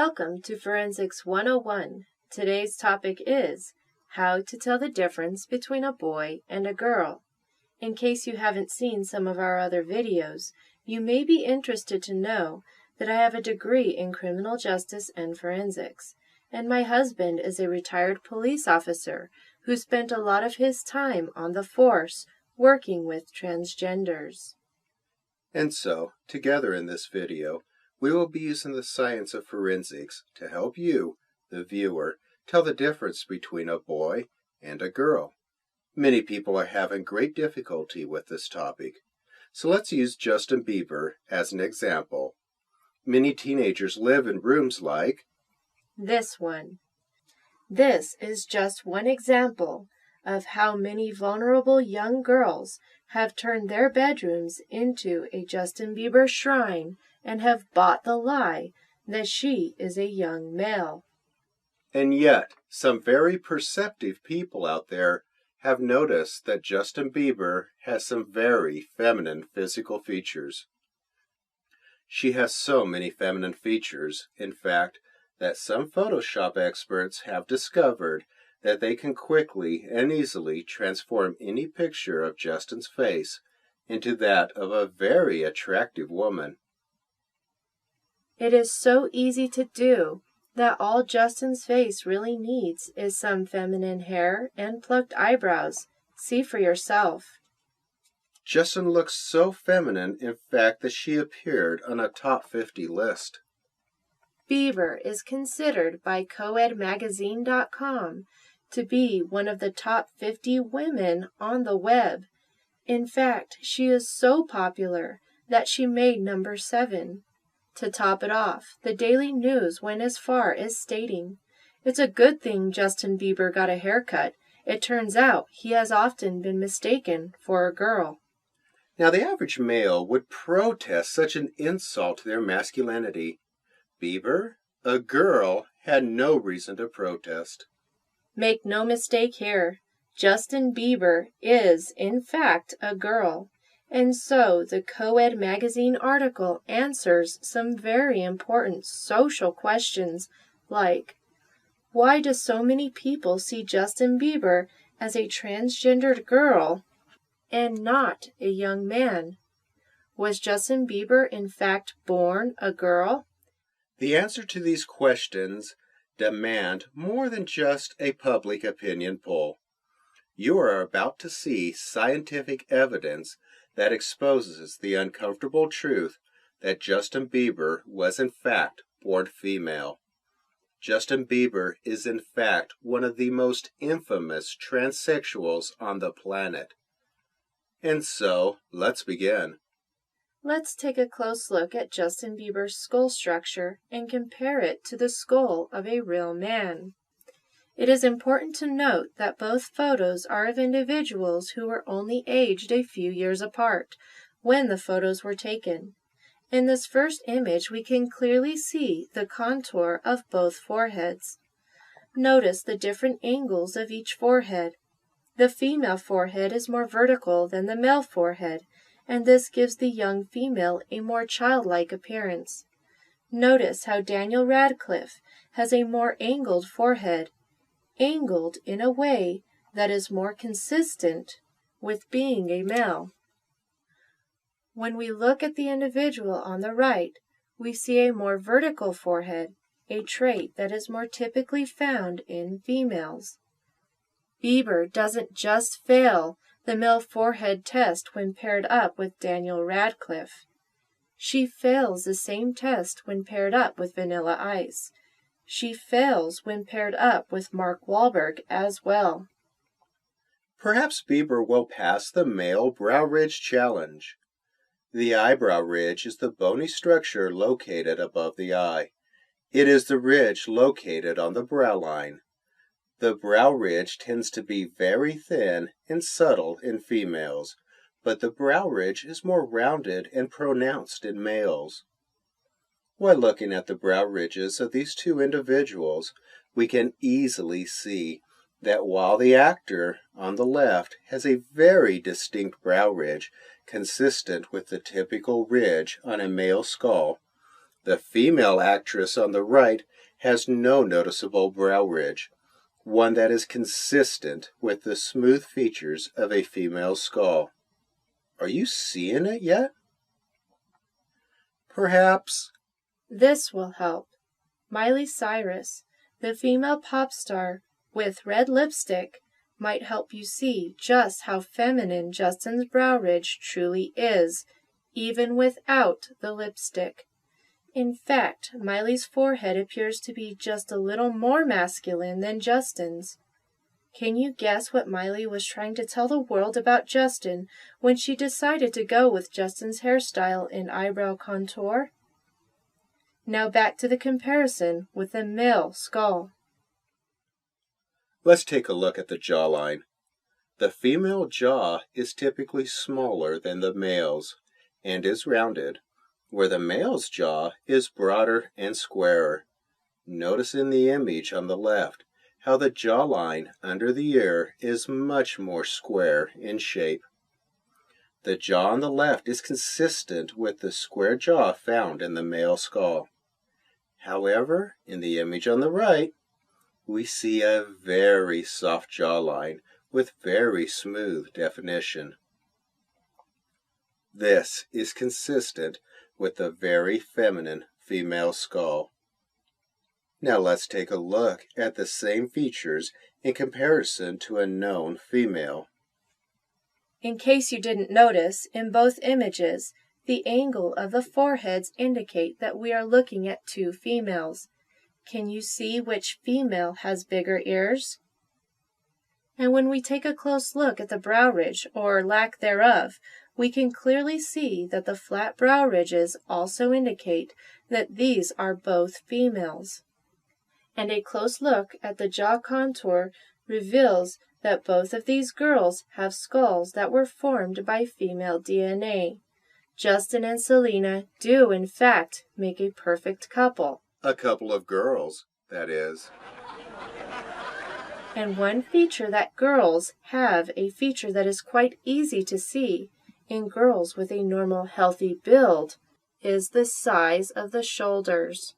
Welcome to Forensics 101. Today's topic is how to tell the difference between a boy and a girl. In case you haven't seen some of our other videos, you may be interested to know that I have a degree in criminal justice and forensics, and my husband is a retired police officer who spent a lot of his time on the force working with transgenders. And so, together in this video, we will be using the science of forensics to help you, the viewer, tell the difference between a boy and a girl. Many people are having great difficulty with this topic, so let's use Justin Bieber as an example. Many teenagers live in rooms like this one. This is just one example of how many vulnerable young girls have turned their bedrooms into a Justin Bieber shrine and have bought the lie that she is a young male. And yet, some very perceptive people out there have noticed that Justin Bieber has some very feminine physical features. She has so many feminine features, in fact, that some Photoshop experts have discovered that they can quickly and easily transform any picture of Justin's face into that of a very attractive woman. It is so easy to do that all Justin's face really needs is some feminine hair and plucked eyebrows. See for yourself. Justin looks so feminine, in fact, that she appeared on a top 50 list. Bieber is considered by coedmagazine.com to be one of the top 50 women on the web. In fact, she is so popular that she made number 7. To top it off, the Daily News went as far as stating, "It's a good thing Justin Bieber got a haircut. It turns out he has often been mistaken for a girl." Now, the average male would protest such an insult to their masculinity. Bieber, a girl, had no reason to protest. Make no mistake here, Justin Bieber is, in fact, a girl. And so the Coed magazine article answers some very important social questions like, why do so many people see Justin Bieber as a transgendered girl and not a young man? Was Justin Bieber in fact born a girl? The answer to these questions demand more than just a public opinion poll. You are about to see scientific evidence that exposes the uncomfortable truth that Justin Bieber was in fact born female. Justin Bieber is in fact one of the most infamous transsexuals on the planet. And so, let's begin. Let's take a close look at Justin Bieber's skull structure and compare it to the skull of a real man. It is important to note that both photos are of individuals who were only aged a few years apart when the photos were taken. In this first image, we can clearly see the contour of both foreheads. Notice the different angles of each forehead. The female forehead is more vertical than the male forehead, and this gives the young female a more childlike appearance. Notice how Daniel Radcliffe has a more angled forehead, angled in a way that is more consistent with being a male. When we look at the individual on the right, we see a more vertical forehead, a trait that is more typically found in females. Bieber doesn't just fail the male forehead test when paired up with Daniel Radcliffe. She fails the same test when paired up with Vanilla Ice. She fails when paired up with Mark Wahlberg as well. Perhaps Bieber will pass the male brow ridge challenge. The eyebrow ridge is the bony structure located above the eye. It is the ridge located on the brow line. The brow ridge tends to be very thin and subtle in females, but the brow ridge is more rounded and pronounced in males. While looking at the brow ridges of these two individuals, we can easily see that while the actor on the left has a very distinct brow ridge consistent with the typical ridge on a male skull, The female actress on the right has no noticeable brow ridge, one that is consistent with the smooth features of a female's skull. Are you seeing it yet? Perhaps. This will help. Miley Cyrus, the female pop star with red lipstick, might help you see just how feminine Justin's brow ridge truly is, even without the lipstick. In fact, Miley's forehead appears to be just a little more masculine than Justin's. Can you guess what Miley was trying to tell the world about Justin when she decided to go with Justin's hairstyle and eyebrow contour? Now back to the comparison with the male skull. Let's take a look at the jawline. The female jaw is typically smaller than the male's and is rounded, where the male's jaw is broader and squarer. Notice in the image on the left how the jawline under the ear is much more square in shape. The jaw on the left is consistent with the square jaw found in the male skull. However, in the image on the right, we see a very soft jawline with very smooth definition. This is consistent with the very feminine female skull. Now let's take a look at the same features in comparison to a known female. In case you didn't notice, in both images, the angle of the foreheads indicate that we are looking at two females. Can you see which female has bigger ears? And when we take a close look at the brow ridge, or lack thereof, we can clearly see that the flat brow ridges also indicate that these are both females. And a close look at the jaw contour reveals that both of these girls have skulls that were formed by female DNA. Justin and Selena do, in fact, make a perfect couple. A couple of girls, that is. And one feature that girls have, a feature that is quite easy to see in girls with a normal healthy build, is the size of the shoulders.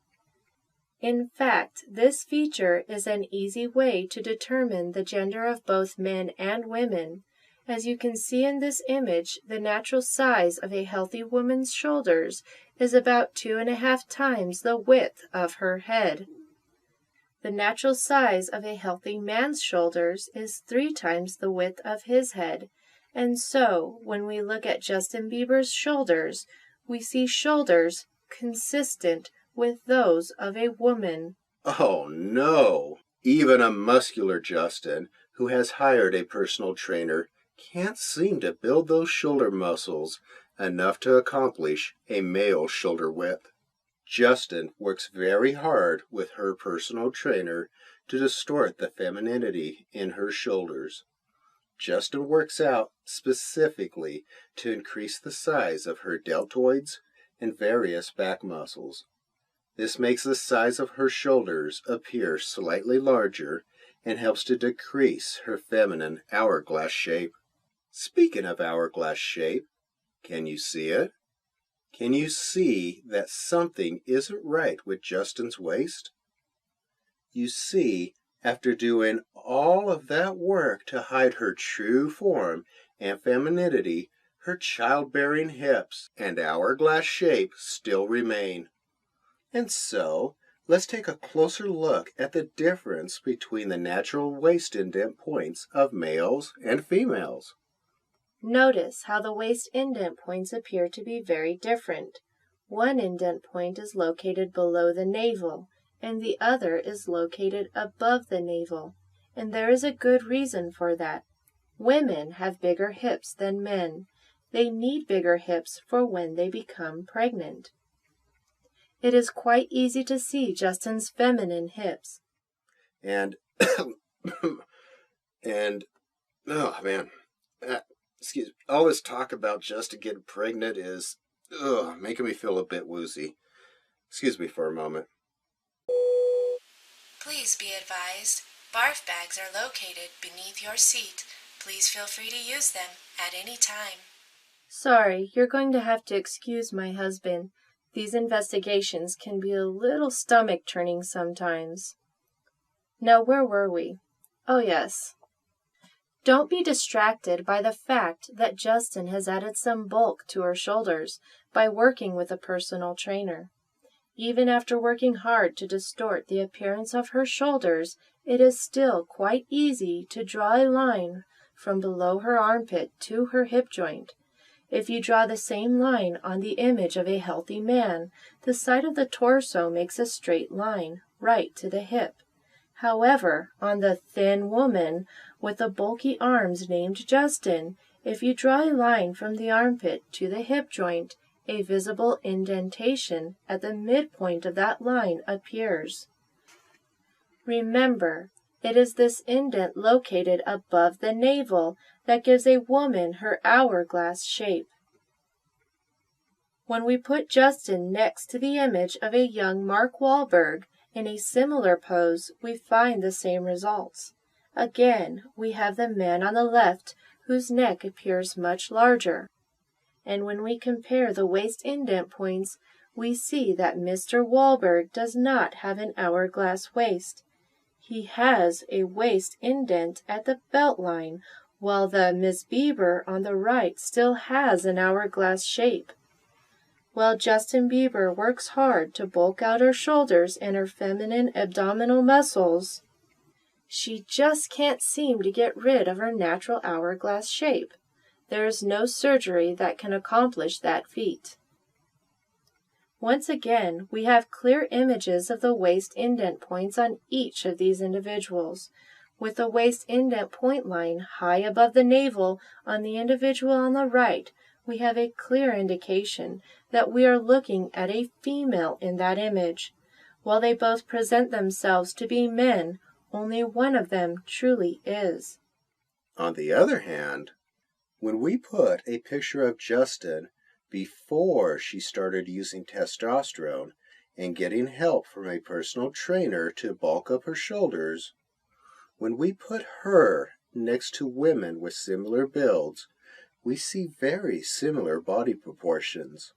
In fact, this feature is an easy way to determine the gender of both men and women. As you can see in this image, the natural size of a healthy woman's shoulders is about 2.5 times the width of her head. The natural size of a healthy man's shoulders is 3 times the width of his head. And so, when we look at Justin Bieber's shoulders, we see shoulders consistent with those of a woman. Oh no! Even a muscular Justin, who has hired a personal trainer, can't seem to build those shoulder muscles enough to accomplish a male shoulder width. Justin works very hard with her personal trainer to distort the femininity in her shoulders. Justin works out specifically to increase the size of her deltoids and various back muscles. This makes the size of her shoulders appear slightly larger and helps to decrease her feminine hourglass shape. Speaking of hourglass shape, can you see it? Can you see that something isn't right with Justin's waist? You see, after doing all of that work to hide her true form and femininity, her childbearing hips and hourglass shape still remain. And so, let's take a closer look at the difference between the natural waist indent points of males and females. Notice how the waist indent points appear to be very different. One indent point is located below the navel, and the other is located above the navel. And there is a good reason for that. Women have bigger hips than men. They need bigger hips for when they become pregnant. It is quite easy to see Justin's feminine hips. And, oh man, all this talk about Justin getting pregnant is, making me feel a bit woozy. Excuse me for a moment. Please be advised, barf bags are located beneath your seat. Please feel free to use them at any time. Sorry, you're going to have to excuse my husband. These investigations can be a little stomach-turning sometimes. Now, where were we? Oh, yes. Don't be distracted by the fact that Justin has added some bulk to her shoulders by working with a personal trainer. Even after working hard to distort the appearance of her shoulders, it is still quite easy to draw a line from below her armpit to her hip joint. If you draw the same line on the image of a healthy man, the side of the torso makes a straight line right to the hip. However, on the thin woman with the bulky arms named Justin, if you draw a line from the armpit to the hip joint, a visible indentation at the midpoint of that line appears. Remember, it is this indent located above the navel that gives a woman her hourglass shape. When we put Justin next to the image of a young Mark Wahlberg in a similar pose, we find the same results. Again, we have the man on the left whose neck appears much larger. And when we compare the waist indent points, we see that Mr. Wahlberg does not have an hourglass waist. He has a waist indent at the belt line, while the Miss Bieber on the right still has an hourglass shape. While Justin Bieber works hard to bulk out her shoulders and her feminine abdominal muscles, she just can't seem to get rid of her natural hourglass shape. There is no surgery that can accomplish that feat. Once again, we have clear images of the waist indent points on each of these individuals. With the waist indent point line high above the navel on the individual on the right, we have a clear indication that we are looking at a female in that image. While they both present themselves to be men, only one of them truly is. On the other hand, when we put a picture of Justin before she started using testosterone and getting help from a personal trainer to bulk up her shoulders, when we put her next to women with similar builds, we see very similar body proportions.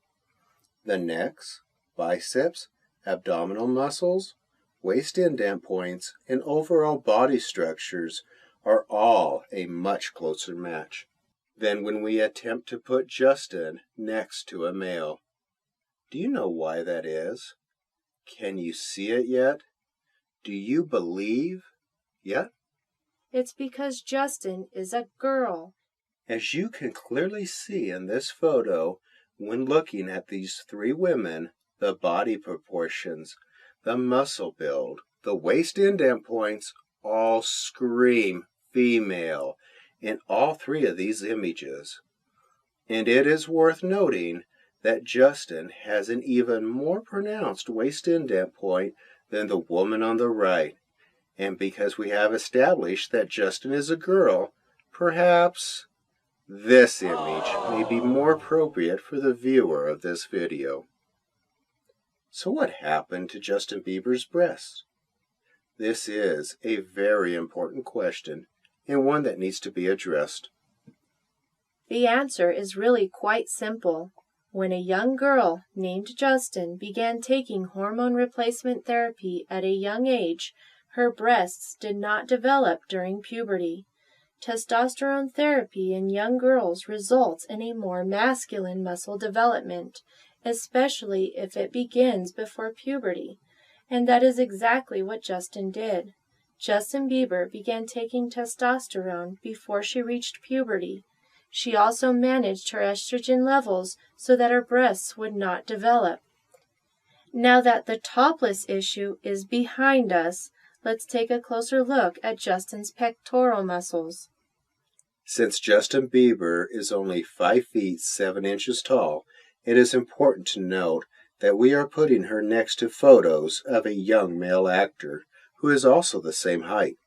The necks, biceps, abdominal muscles, waist indent points, and overall body structures are all a much closer match than when we attempt to put Justin next to a male. Do you know why that is? Can you see it yet? Do you believe yet? It's because Justin is a girl. As you can clearly see in this photo, when looking at these three women, the body proportions, the muscle build, the waist indent points all scream female in all three of these images. And it is worth noting that Justin has an even more pronounced waist indent point than the woman on the right. And because we have established that Justin is a girl, perhaps this image may be more appropriate for the viewer of this video. So what happened to Justin Bieber's breasts? This is a very important question and one that needs to be addressed. The answer is really quite simple. When a young girl named Justin began taking hormone replacement therapy at a young age, her breasts did not develop during puberty. Testosterone therapy in young girls results in a more masculine muscle development, especially if it begins before puberty. And that is exactly what Justin did. Justin Bieber began taking testosterone before she reached puberty. She also managed her estrogen levels so that her breasts would not develop. Now that the topless issue is behind us, let's take a closer look at Justin's pectoral muscles. Since Justin Bieber is only 5 feet 7 inches tall, it is important to note that we are putting her next to photos of a young male actor who is also the same height.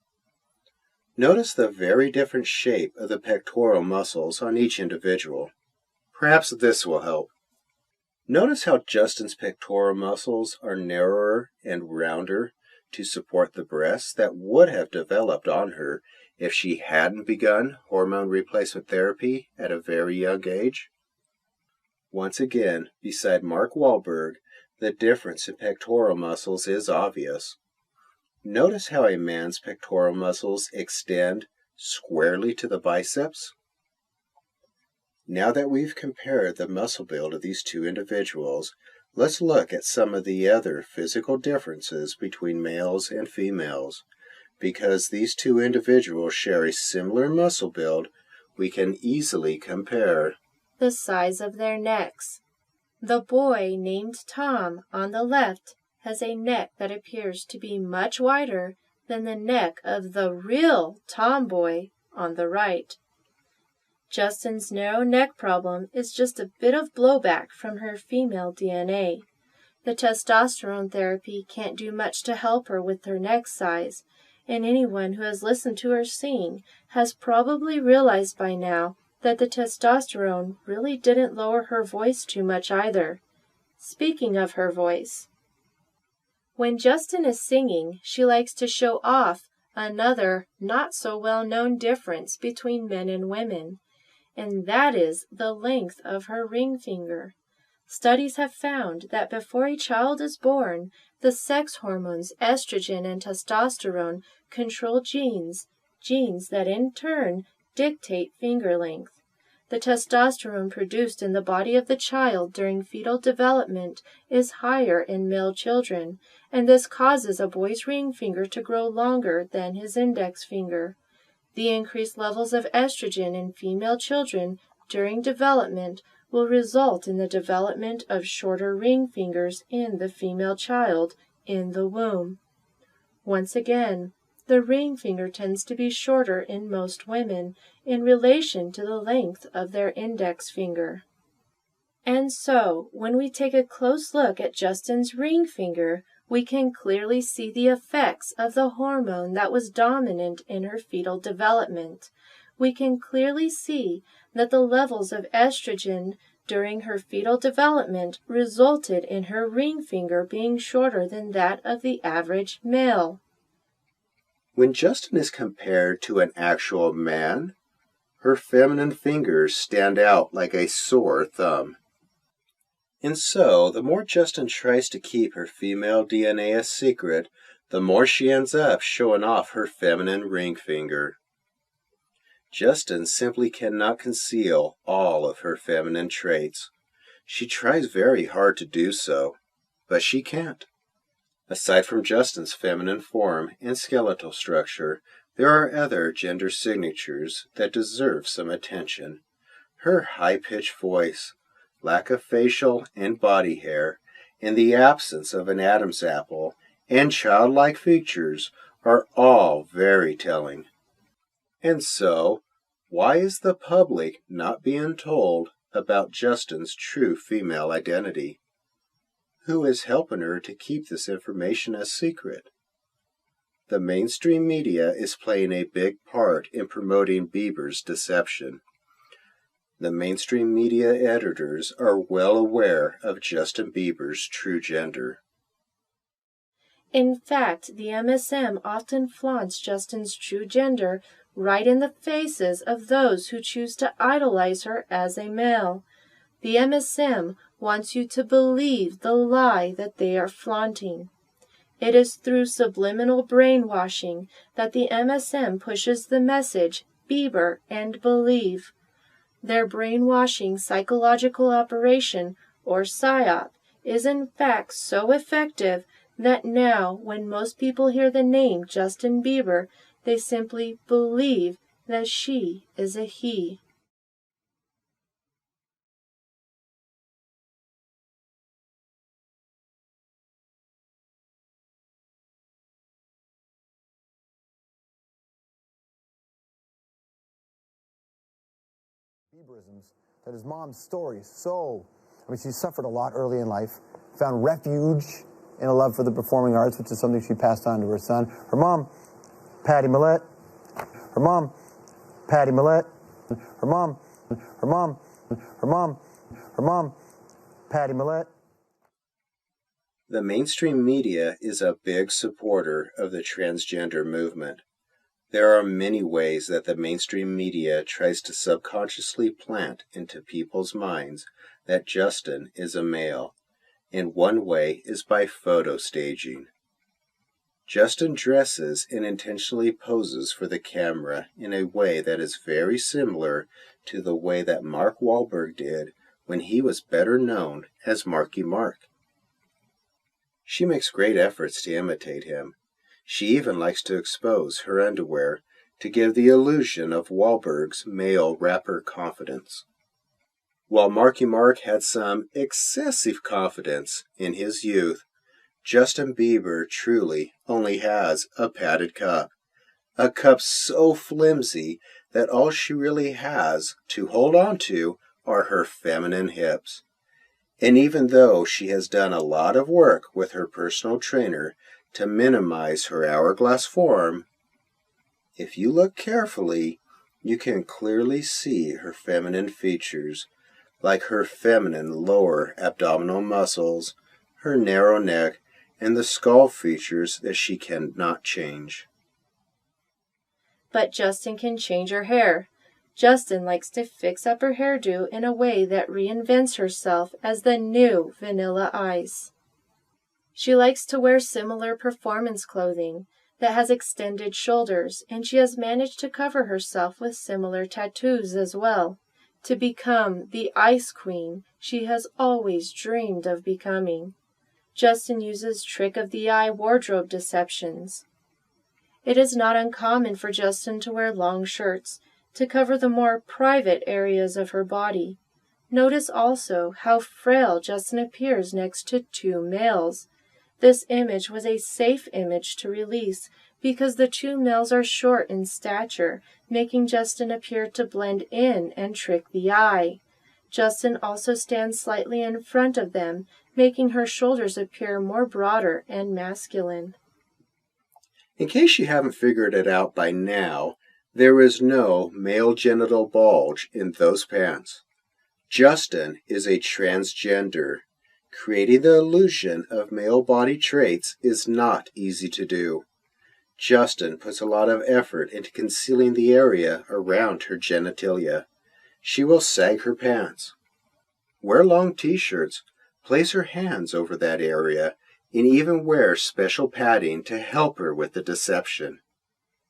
Notice the very different shape of the pectoral muscles on each individual. Perhaps this will help. Notice how Justin's pectoral muscles are narrower and rounder to support the breasts that would have developed on her if she hadn't begun hormone replacement therapy at a very young age. Once again, beside Mark Wahlberg, the difference in pectoral muscles is obvious. Notice how a man's pectoral muscles extend squarely to the biceps? Now that we've compared the muscle build of these two individuals, let's look at some of the other physical differences between males and females. Because these two individuals share a similar muscle build, we can easily compare the size of their necks. The boy named Tom on the left has a neck that appears to be much wider than the neck of the real tomboy on the right. Justin's narrow neck problem is just a bit of blowback from her female DNA. The testosterone therapy can't do much to help her with her neck size, and anyone who has listened to her sing has probably realized by now that the testosterone really didn't lower her voice too much either. Speaking of her voice, when Justin is singing, she likes to show off another not-so-well-known difference between men and women, and that is the length of her ring finger. Studies have found that before a child is born, the sex hormones estrogen and testosterone control genes that in turn dictate finger length. The testosterone produced in the body of the child during fetal development is higher in male children, and this causes a boy's ring finger to grow longer than his index finger. The increased levels of estrogen in female children during development will result in the development of shorter ring fingers in the female child in the womb. Once again, the ring finger tends to be shorter in most women in relation to the length of their index finger. And so, when we take a close look at Justin's ring finger, we can clearly see the effects of the hormone that was dominant in her fetal development. We can clearly see that the levels of estrogen during her fetal development resulted in her ring finger being shorter than that of the average male. When Justin is compared to an actual man, her feminine fingers stand out like a sore thumb. And so, the more Justin tries to keep her female DNA a secret, the more she ends up showing off her feminine ring finger. Justin simply cannot conceal all of her feminine traits. She tries very hard to do so, but she can't. Aside from Justin's feminine form and skeletal structure, there are other gender signatures that deserve some attention. Her high-pitched voice, lack of facial and body hair, and the absence of an Adam's apple, and childlike features are all very telling. And so, why is the public not being told about Justin's true female identity? Who is helping her to keep this information a secret? The mainstream media is playing a big part in promoting Bieber's deception. The mainstream media editors are well aware of Justin Bieber's true gender. In fact, the MSM often flaunts Justin's true gender right in the faces of those who choose to idolize her as a male. The MSM wants you to believe the lie that they are flaunting. It is through subliminal brainwashing that the MSM pushes the message, Bieber and believe. Their brainwashing psychological operation, or PSYOP, is in fact so effective that now, when most people hear the name Justin Bieber, they simply believe that she is a he. Bieberisms, that his mom's story is so, she suffered a lot early in life, found refuge in a love for the performing arts, which is something she passed on to her son. Her mom, Patty Millett. Her mom, Patty Millett. Her mom, Patty Millett. The mainstream media is a big supporter of the transgender movement. There are many ways that the mainstream media tries to subconsciously plant into people's minds that Justin is a male, and one way is by photo staging. Justin dresses and intentionally poses for the camera in a way that is very similar to the way that Mark Wahlberg did when he was better known as Marky Mark. She makes great efforts to imitate him. She even likes to expose her underwear to give the illusion of Wahlberg's male rapper confidence. While Marky Mark had some excessive confidence in his youth, Justin Bieber truly only has a padded cup. A cup so flimsy that all she really has to hold on to are her feminine hips. And even though she has done a lot of work with her personal trainer to minimize her hourglass form, if you look carefully, you can clearly see her feminine features, like her feminine lower abdominal muscles, her narrow neck, and the skull features that she cannot change. But Justin can change her hair. Justin likes to fix up her hairdo in a way that reinvents herself as the new Vanilla Ice. She likes to wear similar performance clothing that has extended shoulders, and she has managed to cover herself with similar tattoos as well, to become the Ice Queen she has always dreamed of becoming. Justin uses trick-of-the-eye wardrobe deceptions. It is not uncommon for Justin to wear long shirts to cover the more private areas of her body. Notice also how frail Justin appears next to two males. This image was a safe image to release because the two males are short in stature, making Justin appear to blend in and trick the eye. Justin also stands slightly in front of them, making her shoulders appear more broader and masculine. In case you haven't figured it out by now, there is no male genital bulge in those pants. Justin is a transgender. Creating the illusion of male body traits is not easy to do. Justin puts a lot of effort into concealing the area around her genitalia. She will sag her pants, wear long t-shirts, place her hands over that area, and even wear special padding to help her with the deception.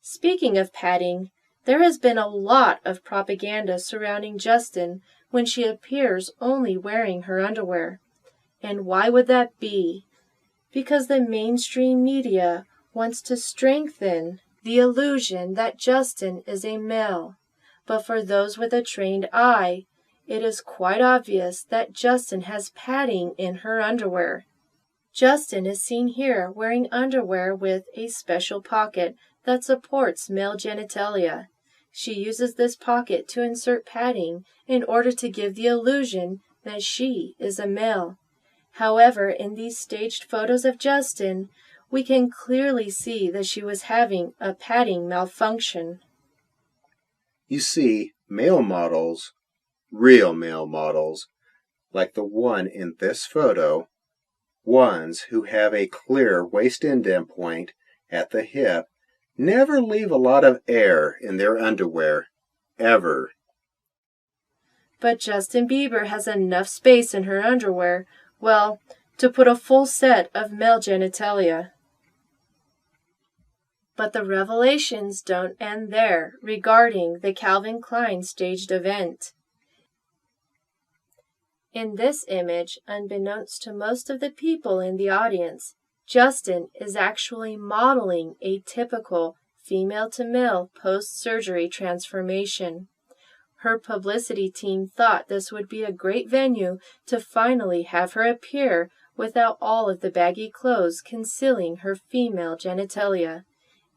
Speaking of padding, there has been a lot of propaganda surrounding Justin when she appears only wearing her underwear. And why would that be? Because the mainstream media wants to strengthen the illusion that Justin is a male. But for those with a trained eye, it is quite obvious that Justin has padding in her underwear. Justin is seen here wearing underwear with a special pocket that supports male genitalia. She uses this pocket to insert padding in order to give the illusion that she is a male. However, in these staged photos of Justin, we can clearly see that she was having a padding malfunction. You see, male models, real male models, like the one in this photo, ones who have a clear waist indent point at the hip, never leave a lot of air in their underwear, ever. But Justin Bieber has enough space in her underwear, well, to put a full set of male genitalia. But the revelations don't end there regarding the Calvin Klein staged event. In this image, unbeknownst to most of the people in the audience, Justin is actually modeling a typical female-to-male post-surgery transformation. Her publicity team thought this would be a great venue to finally have her appear without all of the baggy clothes concealing her female genitalia.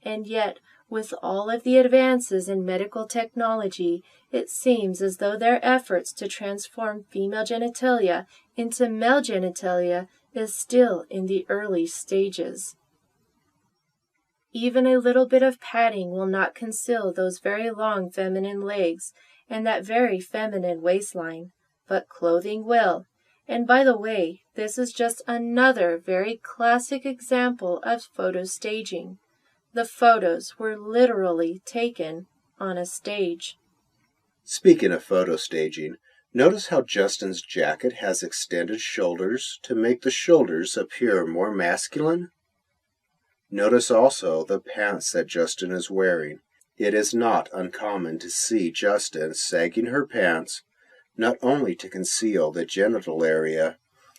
And yet, with all of the advances in medical technology, it seems as though their efforts to transform female genitalia into male genitalia is still in the early stages. Even a little bit of padding will not conceal those very long feminine legs and that very feminine waistline, but clothing will. And by the way, this is just another very classic example of photo staging. The photos were literally taken on a stage. Speaking of photo staging, Notice how Justin's jacket has extended shoulders to make the shoulders appear more masculine? Notice also the pants that Justin is wearing. It is not uncommon to see Justin sagging her pants, not only to conceal the genital area,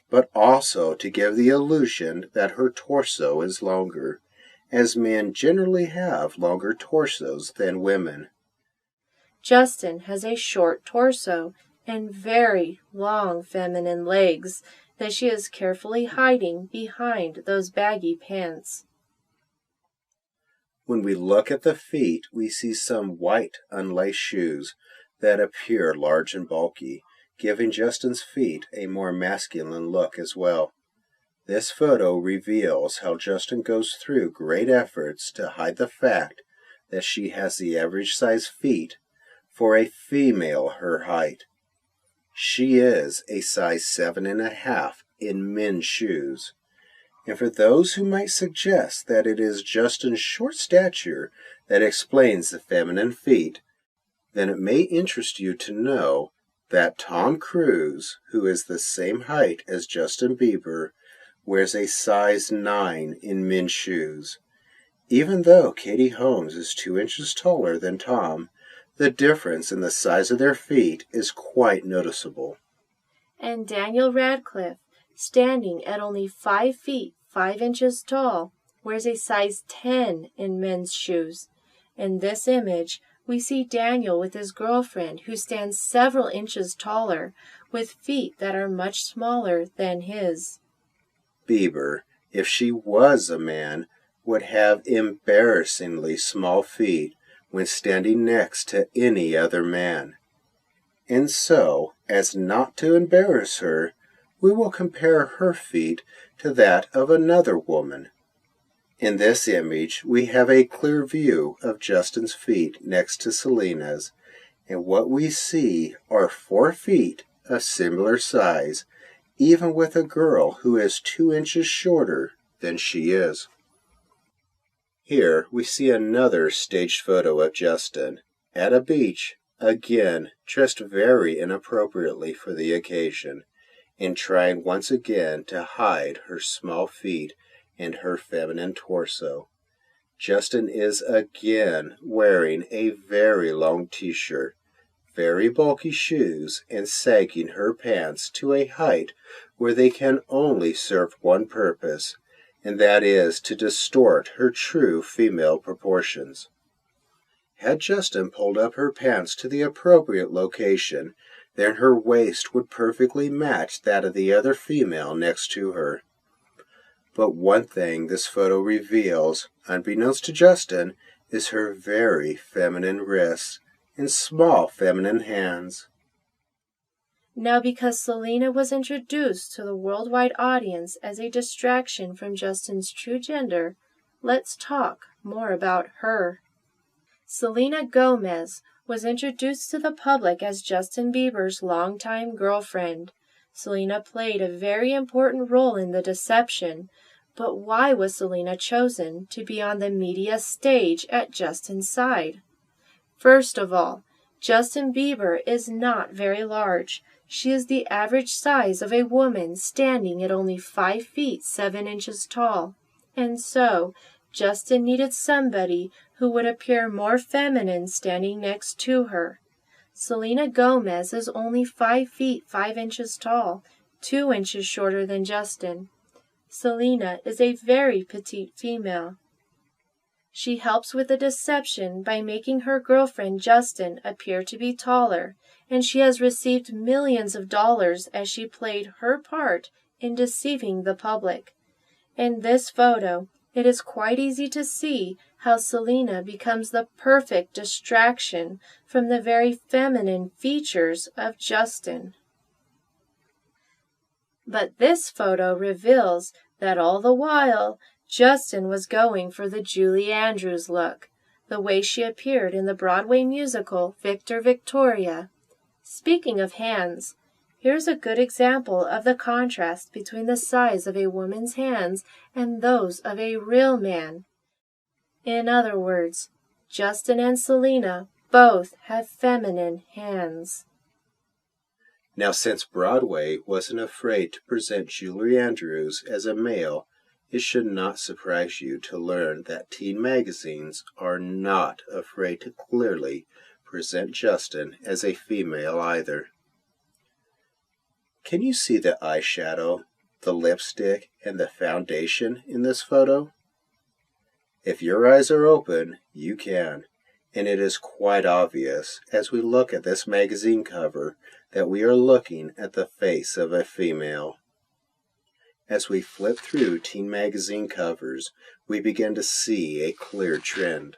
but also to give the illusion that her torso is longer, as men generally have longer torsos than women. Justin has a short torso and very long feminine legs that she is carefully hiding behind those baggy pants. When we look at the feet, we see some white unlaced shoes that appear large and bulky, giving Justin's feet a more masculine look as well. This photo reveals how Justin goes through great efforts to hide the fact that she has the average size feet for a female her height. She is a size 7.5 in men's shoes. And for those who might suggest that it is Justin's short stature that explains the feminine feet, then it may interest you to know that Tom Cruise, who is the same height as Justin Bieber, wears a size 9 in men's shoes. Even though Katie Holmes is 2 inches taller than Tom, the difference in the size of their feet is quite noticeable. And Daniel Radcliffe, standing at only 5 feet 5 inches tall, wears a size 10 in men's shoes. In this image, we see Daniel with his girlfriend, who stands several inches taller, with feet that are much smaller than his. Bieber, if she was a man, would have embarrassingly small feet when standing next to any other man. And so, as not to embarrass her, we will compare her feet to that of another woman. In this image, we have a clear view of Justin's feet next to Selena's, and what we see are 4 feet of similar size, even with a girl who is 2 inches shorter than she is. Here we see another staged photo of Justin at a beach, again dressed very inappropriately for the occasion, and trying once again to hide her small feet and her feminine torso. Justin is again wearing a very long t-shirt, very bulky shoes, and sagging her pants to a height where they can only serve one purpose, and that is to distort her true female proportions. Had Justin pulled up her pants to the appropriate location, then her waist would perfectly match that of the other female next to her. But one thing this photo reveals, unbeknownst to Justin, is her very feminine wrists and small feminine hands. Now, because Selena was introduced to the worldwide audience as a distraction from Justin's true gender, let's talk more about her. Selena Gomez was introduced to the public as Justin Bieber's longtime girlfriend. Selena played a very important role in the deception, but why was Selena chosen to be on the media stage at Justin's side? First of all, Justin Bieber is not very large. She is the average size of a woman standing at only 5 feet 7 inches tall, and so Justin needed somebody who would appear more feminine standing next to her. Selena Gomez is only 5 feet 5 inches tall, 2 inches shorter than Justin. Selena is a very petite female. She helps with the deception by making her girlfriend Justin appear to be taller, and she has received millions of dollars as she played her part in deceiving the public. In this photo, it is quite easy to see how Selena becomes the perfect distraction from the very feminine features of Justin. But this photo reveals that all the while, Justin was going for the Julie Andrews look, the way she appeared in the Broadway musical Victor Victoria. Speaking of hands, here's a good example of the contrast between the size of a woman's hands and those of a real man. In other words, Justin and Selena both have feminine hands. Now, since Broadway wasn't afraid to present Julie Andrews as a male, it should not surprise you to learn that teen magazines are not afraid to clearly present Justin as a female either. Can you see the eyeshadow, the lipstick, and the foundation in this photo? If your eyes are open, you can, and it is quite obvious as we look at this magazine cover that we are looking at the face of a female. As we flip through teen magazine covers, we begin to see a clear trend.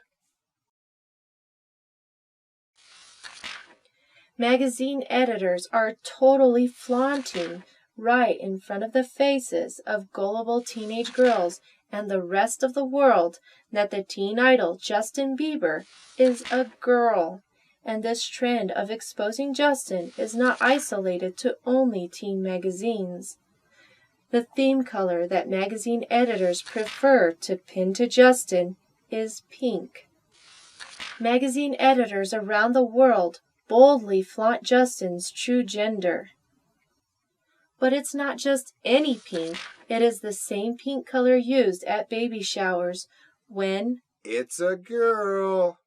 Magazine editors are totally flaunting right in front of the faces of gullible teenage girls and the rest of the world that the teen idol Justin Bieber is a girl. And this trend of exposing Justin is not isolated to only teen magazines. The theme color that magazine editors prefer to pin to Justin is pink. Magazine editors around the world boldly flaunt Justin's true gender. But it's not just any pink, it is the same pink color used at baby showers when It's a girl.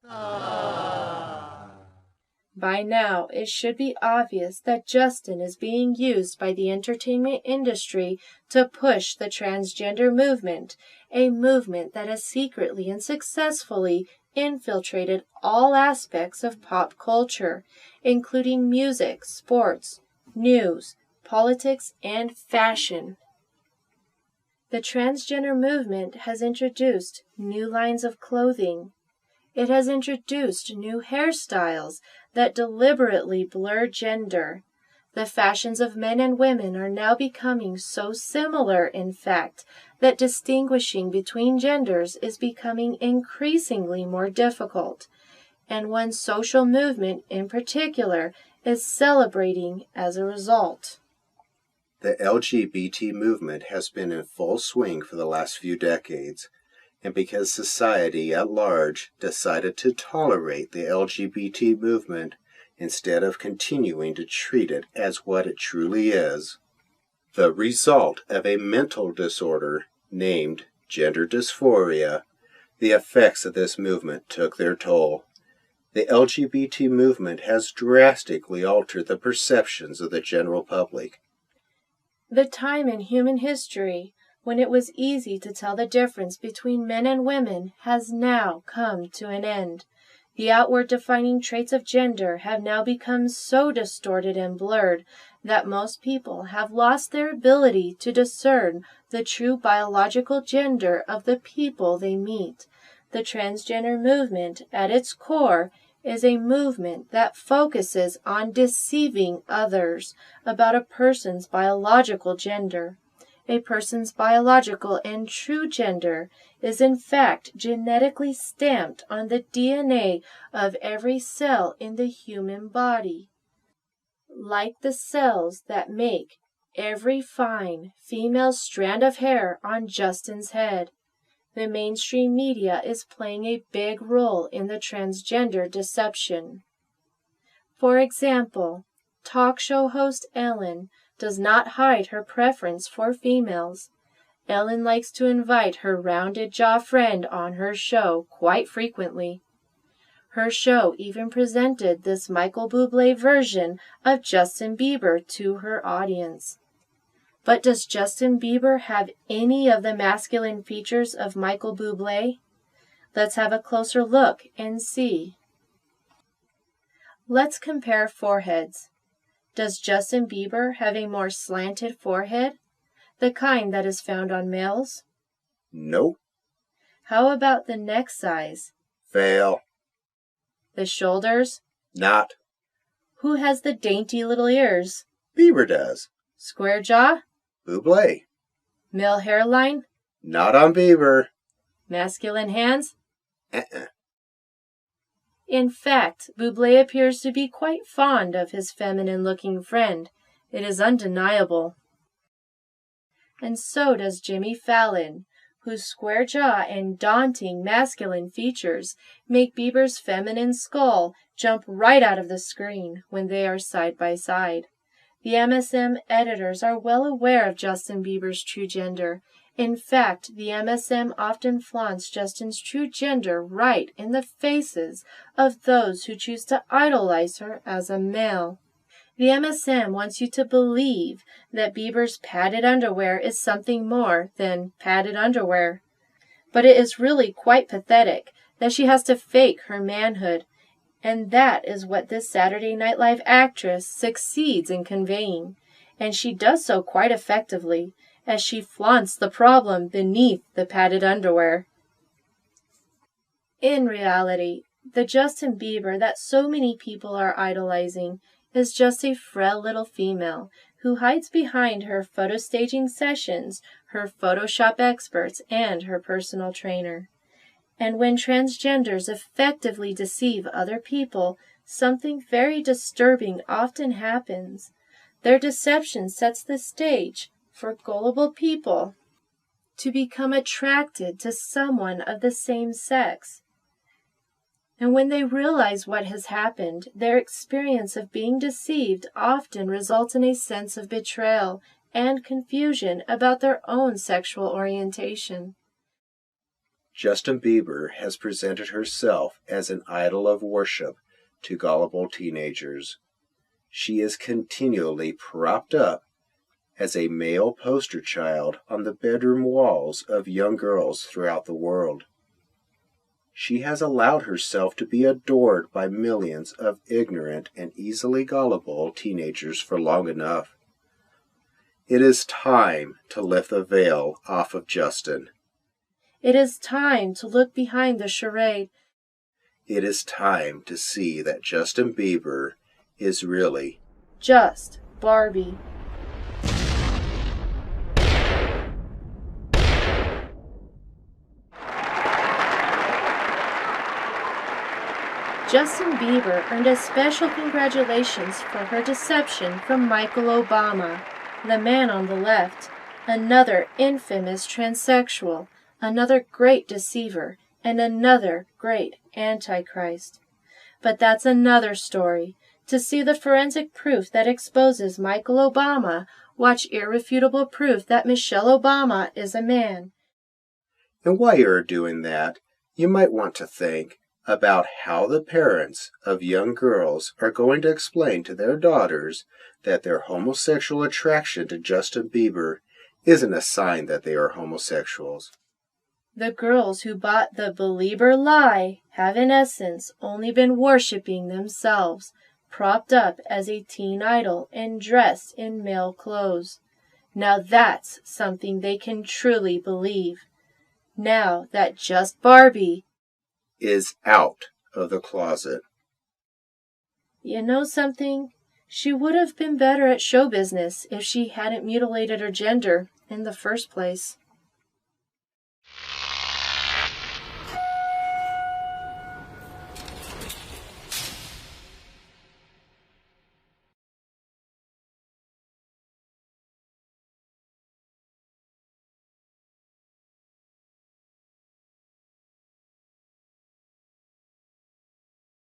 By now, it should be obvious that Justin is being used by the entertainment industry to push the transgender movement, a movement that has secretly and successfully infiltrated all aspects of pop culture, including music, sports, news, politics, and fashion. The transgender movement has introduced new lines of clothing. It has introduced new hairstyles that deliberately blur gender. The fashions of men and women are now becoming so similar, in fact, that distinguishing between genders is becoming increasingly more difficult, and one social movement in particular is celebrating as a result. The LGBT movement has been in full swing for the last few decades, and because society at large decided to tolerate the LGBT movement instead of continuing to treat it as what it truly is, the result of a mental disorder named gender dysphoria, the effects of this movement took their toll. The LGBT movement has drastically altered the perceptions of the general public. The time in human history when it was easy to tell the difference between men and women has now come to an end. The outward defining traits of gender have now become so distorted and blurred that most people have lost their ability to discern the true biological gender of the people they meet. The transgender movement, at its core, is a movement that focuses on deceiving others about a person's biological gender. A person's biological and true gender is in fact genetically stamped on the DNA of every cell in the human body, like the cells that make every fine female strand of hair on Justin's head. The mainstream media is playing a big role in the transgender deception. For example, talk show host Ellen does not hide her preference for females. Ellen likes to invite her rounded jaw friend on her show quite frequently. Her show even presented this Michael Bublé version of Justin Bieber to her audience. But does Justin Bieber have any of the masculine features of Michael Bublé? Let's have a closer look and see. Let's compare foreheads. Does Justin Bieber have a more slanted forehead, the kind that is found on males? Nope. How about the neck size? Fail. The shoulders? Not. Who has the dainty little ears? Bieber does. Square jaw? Bublé. Male hairline? Not on Bieber. Masculine hands? Uh-uh. In fact, Bublé appears to be quite fond of his feminine-looking friend. It is undeniable. And so does Jimmy Fallon, whose square jaw and daunting masculine features make Bieber's feminine skull jump right out of the screen when they are side by side. The MSM editors are well aware of Justin Bieber's true gender. In fact, the MSM often flaunts Justin's true gender right in the faces of those who choose to idolize her as a male. The MSM wants you to believe that Bieber's padded underwear is something more than padded underwear. But it is really quite pathetic that she has to fake her manhood, and that is what this Saturday Night Live actress succeeds in conveying, and she does so quite effectively, as she flaunts the problem beneath the padded underwear. In reality, the Justin Bieber that so many people are idolizing is just a frail little female who hides behind her photo staging sessions, her Photoshop experts, and her personal trainer. And when transgenders effectively deceive other people, something very disturbing often happens. Their deception sets the stage for gullible people to become attracted to someone of the same sex. And when they realize what has happened, their experience of being deceived often results in a sense of betrayal and confusion about their own sexual orientation. Justin Bieber has presented herself as an idol of worship to gullible teenagers. She is continually propped up as a male poster child on the bedroom walls of young girls throughout the world. She has allowed herself to be adored by millions of ignorant and easily gullible teenagers for long enough. It is time to lift the veil off of Justin. It is time to look behind the charade. It is time to see that Justin Bieber is really just Barbie. Justin Bieber earned a special congratulations for her deception from Michael Obama, the man on the left, another infamous transsexual, another great deceiver, and another great antichrist. But that's another story. To see the forensic proof that exposes Michael Obama, watch irrefutable proof that Michelle Obama is a man. And while you're doing that, you might want to think about how the parents of young girls are going to explain to their daughters that their homosexual attraction to Justin Bieber isn't a sign that they are homosexuals. The girls who bought the Belieber lie have in essence only been worshiping themselves, propped up as a teen idol and dressed in male clothes. Now that's something they can truly believe. Now that just Barbie is out of the closet. You know something? She would have been better at show business if she hadn't mutilated her gender in the first place.